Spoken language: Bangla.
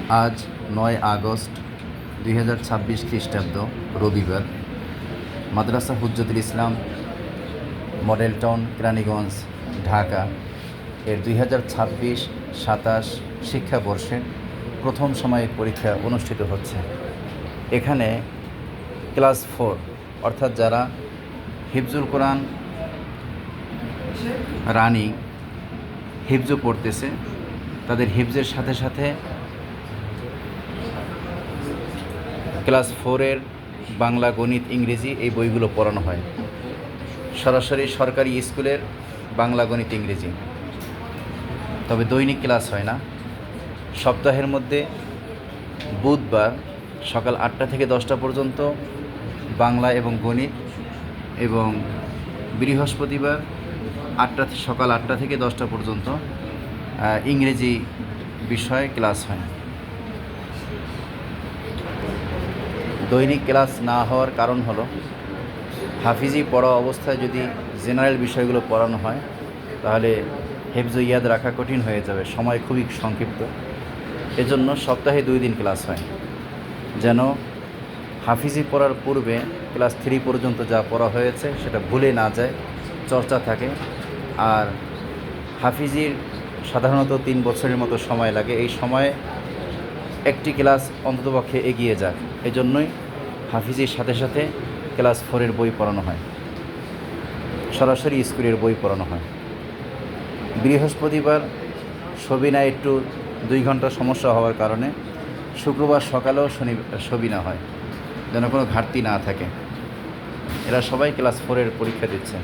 আজ ৯ আগস্ট ২০২৬ খ্রিস্টাব্দ, রবিবার। মাদ্রাসা হুজ্জতুল ইসলাম, মডেল টাউন, কেরানীগঞ্জ, ঢাকা এর ২০২৬-২৭ শিক্ষাবর্ষের প্রথম সাময়িক পরীক্ষা অনুষ্ঠিত হচ্ছে। এখানে ক্লাস 4 অর্থাৎ যারা হিফজুল কোরআন রানিং হিফজও পড়তেছে, তাদের হিফজের সাথে সাথে ক্লাস 4-এর বাংলা, গণিত, ইংরেজি এই বইগুলো পড়ানো হয়। সরাসরি সরকারি স্কুলের বাংলা, গণিত, ইংরেজি। তবে দৈনিক ক্লাস হয় না। সপ্তাহের মধ্যে বুধবার সকাল 8টা থেকে 10টা পর্যন্ত বাংলা এবং গণিত, এবং বৃহস্পতিবার সকাল 8টা থেকে 10টা পর্যন্ত ইংরেজি বিষয়ে ক্লাস হয়। দৈনিক ক্লাস না হওয়ার কারণ হলো, হাফিজি পড়া অবস্থায় যদি জেনারেল বিষয়গুলো পড়ানো হয় তাহলে হেফজ ইয়াদ রাখা কঠিন হয়ে যাবে, সময় খুবই সংক্ষিপ্ত। এজন্য সপ্তাহে 2 দিন ক্লাস হয়, যেন হাফিজি পড়ার পূর্বে ক্লাস 3 পর্যন্ত যা পড়া হয়েছে সেটা ভুলে না যায়, চর্চা থাকে। আর হাফিজির সাধারণত 3 বছরের মতো সময় লাগে, এই সময়ে একটি ক্লাস অন্ততপক্ষে এগিয়ে যাক। এজন্যই হাফিজির সাথে সাথে ক্লাস 4-এর বই পড়ানো হয়, সরাসরি স্কুলের বই পড়ানো হয়। বৃহস্পতিবার সবিনা একটু 2 ঘন্টা সমস্যা হওয়ার কারণে শুক্রবার সকালেও সবিনা হয়, যেন কোনো ঘাটতি না থাকে। এরা সবাই ক্লাস 4-এর পরীক্ষা দিচ্ছে।